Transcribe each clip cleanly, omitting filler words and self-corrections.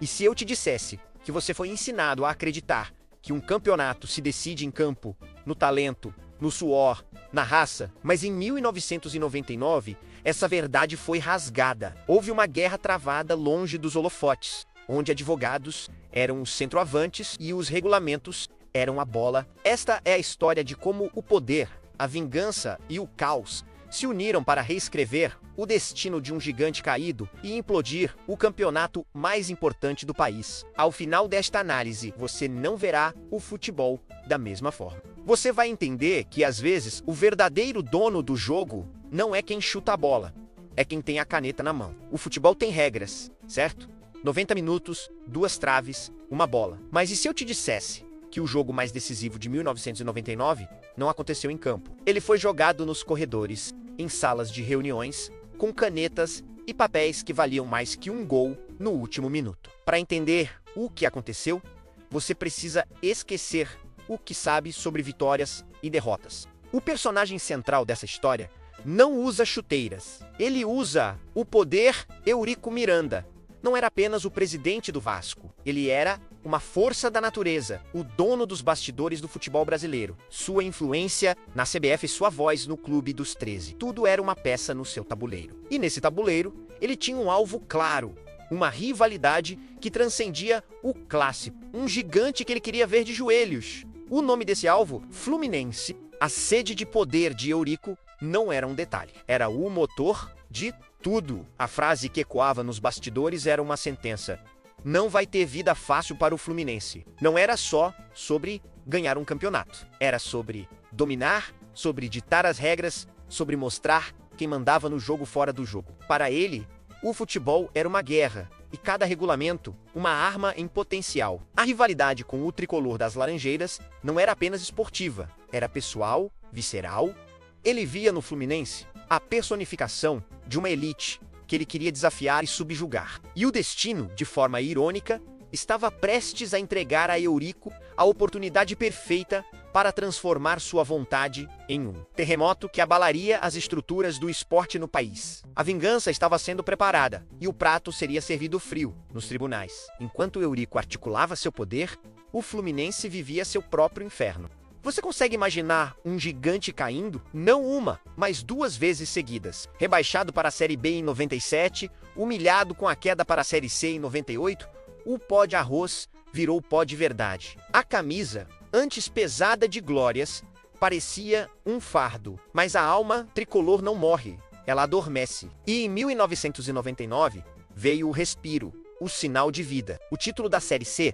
E se eu te dissesse que você foi ensinado a acreditar que um campeonato se decide em campo, no talento, no suor, na raça, mas em 1999, essa verdade foi rasgada. Houve uma guerra travada longe dos holofotes, onde advogados eram os centroavantes e os regulamentos eram a bola. Esta é a história de como o poder, a vingança e o caos se uniram para reescrever o destino de um gigante caído e implodir o campeonato mais importante do país. Ao final desta análise, você não verá o futebol da mesma forma. Você vai entender que, às vezes, o verdadeiro dono do jogo não é quem chuta a bola, é quem tem a caneta na mão. O futebol tem regras, certo? 90 minutos, 2 traves, uma bola. Mas e se eu te dissesse que o jogo mais decisivo de 1999 não aconteceu em campo? Ele foi jogado nos corredores, em salas de reuniões, com canetas e papéis que valiam mais que um gol no último minuto. Para entender o que aconteceu, você precisa esquecer o que sabe sobre vitórias e derrotas. O personagem central dessa história não usa chuteiras. Ele usa o poder Eurico Miranda. Não era apenas o presidente do Vasco. Ele era uma força da natureza, o dono dos bastidores do futebol brasileiro. Sua influência na CBF e sua voz no Clube dos 13. Tudo era uma peça no seu tabuleiro. E nesse tabuleiro, ele tinha um alvo claro. Uma rivalidade que transcendia o clássico. Um gigante que ele queria ver de joelhos. O nome desse alvo, Fluminense. A sede de poder de Eurico não era um detalhe. Era o motor de tudo. A frase que ecoava nos bastidores era uma sentença: não vai ter vida fácil para o Fluminense. Não era só sobre ganhar um campeonato. Era sobre dominar, sobre ditar as regras, sobre mostrar quem mandava no jogo fora do jogo. Para ele, o futebol era uma guerra e cada regulamento uma arma em potencial. A rivalidade com o tricolor das Laranjeiras não era apenas esportiva, era pessoal, visceral. Ele via no Fluminense a personificação de uma elite que ele queria desafiar e subjugar. E o destino, de forma irônica, estava prestes a entregar a Eurico a oportunidade perfeita para transformar sua vontade em um terremoto que abalaria as estruturas do esporte no país. A vingança estava sendo preparada e o prato seria servido frio nos tribunais. Enquanto Eurico articulava seu poder, o Fluminense vivia seu próprio inferno. Você consegue imaginar um gigante caindo? Não uma, mas 2 vezes seguidas. Rebaixado para a Série B em 97, humilhado com a queda para a Série C em 98, o pó de arroz virou pó de verdade. A camisa, antes pesada de glórias, parecia um fardo. Mas a alma tricolor não morre, ela adormece. E em 1999 veio o respiro, o sinal de vida. O título da Série C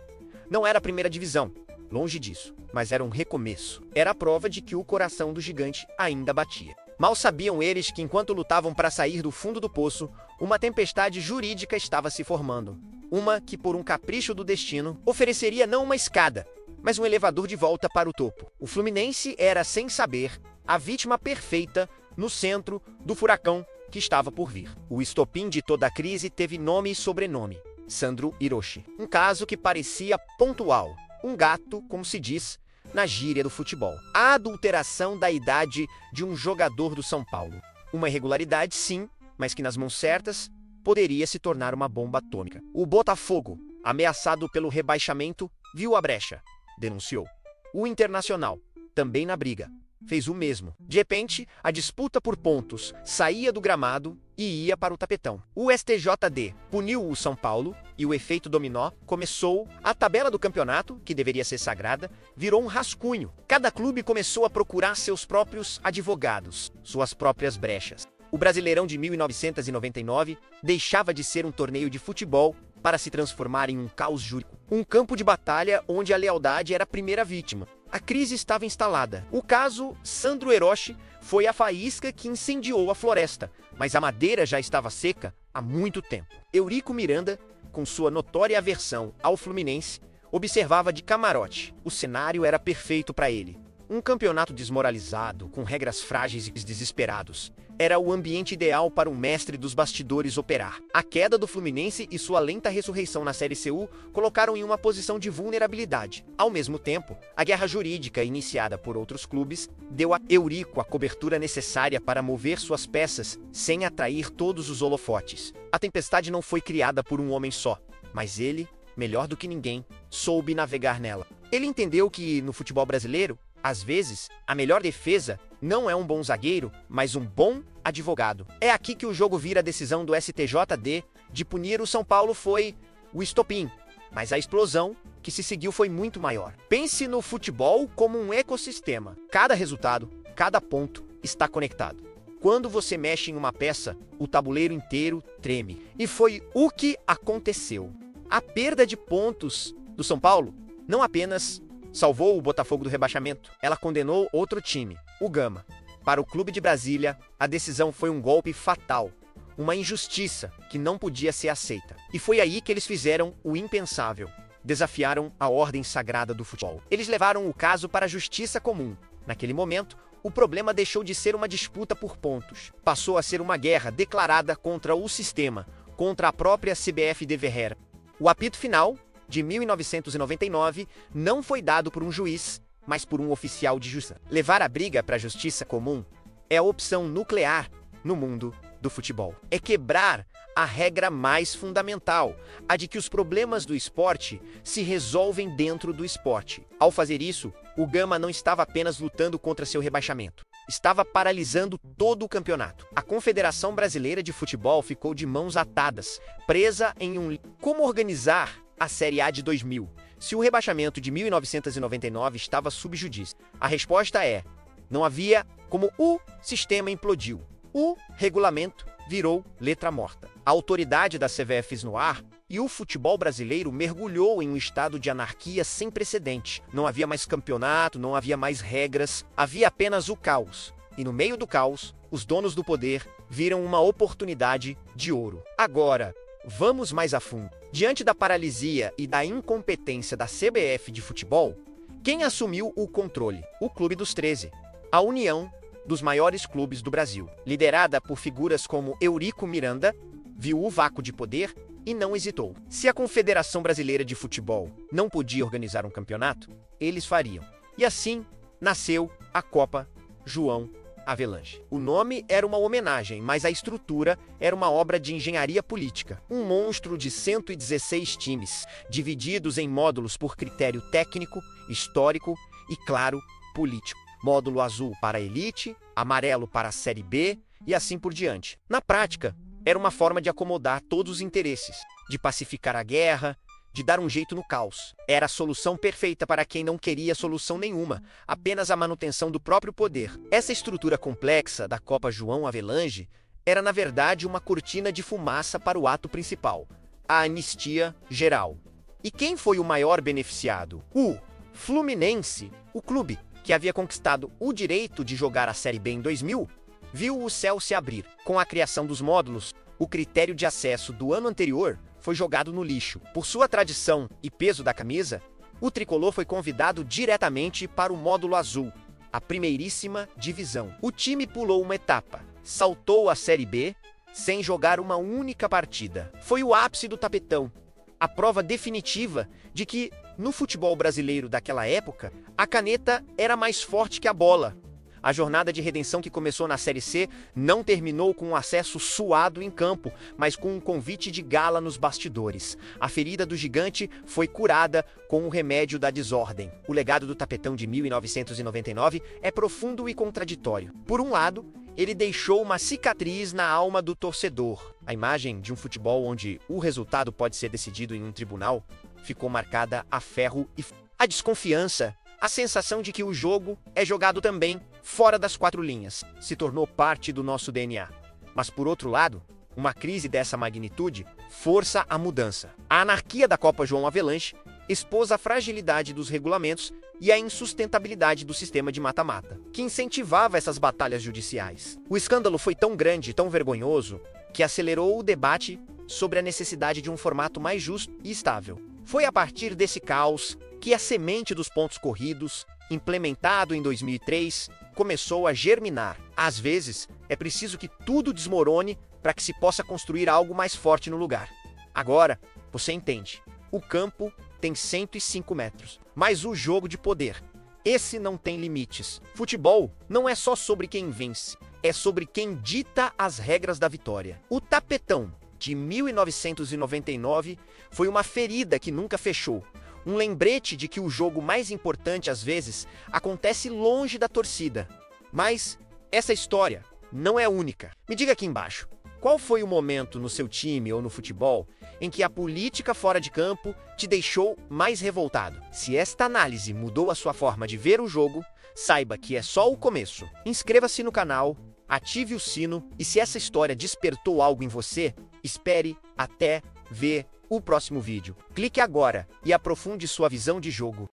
não era a primeira divisão. Longe disso, mas era um recomeço. Era a prova de que o coração do gigante ainda batia. Mal sabiam eles que, enquanto lutavam para sair do fundo do poço, uma tempestade jurídica estava se formando. Uma que, por um capricho do destino, ofereceria não uma escada, mas um elevador de volta para o topo. O Fluminense era, sem saber, a vítima perfeita no centro do furacão que estava por vir. O estopim de toda a crise teve nome e sobrenome: Sandro Hiroshi. Um caso que parecia pontual. Um gato, como se diz na gíria do futebol. A adulteração da idade de um jogador do São Paulo. Uma irregularidade, sim, mas que nas mãos certas poderia se tornar uma bomba atômica. O Botafogo, ameaçado pelo rebaixamento, viu a brecha. Denunciou. O Internacional, também na briga, fez o mesmo. De repente, a disputa por pontos saía do gramado e ia para o tapetão. O STJD puniu o São Paulo e o efeito dominó começou. A tabela do campeonato, que deveria ser sagrada, virou um rascunho. Cada clube começou a procurar seus próprios advogados, suas próprias brechas. O Brasileirão de 1999 deixava de ser um torneio de futebol para se transformar em um caos jurídico. Um campo de batalha onde a lealdade era a primeira vítima. A crise estava instalada. O caso Sandro Hiroshi foi a faísca que incendiou a floresta, mas a madeira já estava seca há muito tempo. Eurico Miranda, com sua notória aversão ao Fluminense, observava de camarote. O cenário era perfeito para ele. Um campeonato desmoralizado, com regras frágeis e desesperados. Era o ambiente ideal para um mestre dos bastidores operar. A queda do Fluminense e sua lenta ressurreição na Série CU colocaram em uma posição de vulnerabilidade. Ao mesmo tempo, a guerra jurídica iniciada por outros clubes deu a Eurico a cobertura necessária para mover suas peças sem atrair todos os holofotes. A tempestade não foi criada por um homem só. mas ele, melhor do que ninguém, soube navegar nela. Ele entendeu que, no futebol brasileiro, às vezes, a melhor defesa não é um bom zagueiro, mas um bom advogado. É aqui que o jogo vira a decisão do STJD de punir o São Paulo foi o estopim, mas a explosão que se seguiu foi muito maior. Pense no futebol como um ecossistema. Cada resultado, cada ponto está conectado. Quando você mexe em uma peça, o tabuleiro inteiro treme. E foi o que aconteceu. A perda de pontos do São Paulo não apenas salvou o Botafogo do rebaixamento, ela condenou outro time, o Gama. Para o Clube de Brasília, a decisão foi um golpe fatal, uma injustiça que não podia ser aceita. E foi aí que eles fizeram o impensável. Desafiaram a ordem sagrada do futebol. Eles levaram o caso para a justiça comum. Naquele momento, o problema deixou de ser uma disputa por pontos. Passou a ser uma guerra declarada contra o sistema, contra a própria CBF de Ferreira. O apito final, de 1999, não foi dado por um juiz, mas por um oficial de justiça. Levar a briga para a justiça comum é a opção nuclear no mundo do futebol. É quebrar a regra mais fundamental, a de que os problemas do esporte se resolvem dentro do esporte. Ao fazer isso, o Gama não estava apenas lutando contra seu rebaixamento, estava paralisando todo o campeonato. A Confederação Brasileira de Futebol ficou de mãos atadas, presa em um... Como organizar a Série A de 2000, se o rebaixamento de 1999 estava sob júdice? A resposta é: não havia como. O sistema implodiu. O regulamento virou letra morta. A autoridade das CBFs no ar e o futebol brasileiro mergulhou em um estado de anarquia sem precedente. Não havia mais campeonato, não havia mais regras, havia apenas o caos. E no meio do caos, os donos do poder viram uma oportunidade de ouro. Agora, vamos mais a fundo. Diante da paralisia e da incompetência da CBF de futebol, quem assumiu o controle? O Clube dos 13, a união dos maiores clubes do Brasil, liderada por figuras como Eurico Miranda, viu o vácuo de poder e não hesitou. Se a Confederação Brasileira de Futebol não podia organizar um campeonato, eles fariam. E assim nasceu a Copa João Havelange. O nome era uma homenagem, mas a estrutura era uma obra de engenharia política. Um monstro de 116 times, divididos em módulos por critério técnico, histórico e, claro, político. Módulo azul para a elite, amarelo para a Série B e assim por diante. Na prática, era uma forma de acomodar todos os interesses, de pacificar a guerra, de dar um jeito no caos. Era a solução perfeita para quem não queria solução nenhuma, apenas a manutenção do próprio poder. Essa estrutura complexa da Copa João Havelange era, na verdade, uma cortina de fumaça para o ato principal, a anistia geral. E quem foi o maior beneficiado? O Fluminense, o clube que havia conquistado o direito de jogar a Série B em 2000, viu o céu se abrir. Com a criação dos módulos, o critério de acesso do ano anterior foi jogado no lixo. Por sua tradição e peso da camisa, o tricolor foi convidado diretamente para o módulo azul, a primeiríssima divisão. O time pulou uma etapa, saltou a Série B sem jogar uma única partida. Foi o ápice do tapetão, a prova definitiva de que, no futebol brasileiro daquela época, a caneta era mais forte que a bola. A jornada de redenção que começou na Série C não terminou com um acesso suado em campo, mas com um convite de gala nos bastidores. A ferida do gigante foi curada com o remédio da desordem. O legado do tapetão de 1999 é profundo e contraditório. Por um lado, ele deixou uma cicatriz na alma do torcedor. A imagem de um futebol onde o resultado pode ser decidido em um tribunal ficou marcada a ferro e a desconfiança. A sensação de que o jogo é jogado também fora das quatro linhas se tornou parte do nosso DNA. Mas, por outro lado, uma crise dessa magnitude força a mudança. A anarquia da Copa João Havelange expôs a fragilidade dos regulamentos e a insustentabilidade do sistema de mata-mata, que incentivava essas batalhas judiciais. O escândalo foi tão grande e tão vergonhoso que acelerou o debate sobre a necessidade de um formato mais justo e estável. Foi a partir desse caos que a semente dos pontos corridos, implementado em 2003, começou a germinar. Às vezes, é preciso que tudo desmorone para que se possa construir algo mais forte no lugar. Agora, você entende. O campo tem 105 metros, mas o jogo de poder, esse não tem limites. Futebol não é só sobre quem vence, é sobre quem dita as regras da vitória. O tapetão de 1999 foi uma ferida que nunca fechou. Um lembrete de que o jogo mais importante, às vezes, acontece longe da torcida. Mas essa história não é única. Me diga aqui embaixo, qual foi o momento no seu time ou no futebol em que a política fora de campo te deixou mais revoltado? Se esta análise mudou a sua forma de ver o jogo, saiba que é só o começo. Inscreva-se no canal, ative o sino e se essa história despertou algo em você, espere até ver o próximo vídeo. Clique agora e aprofunde sua visão de jogo.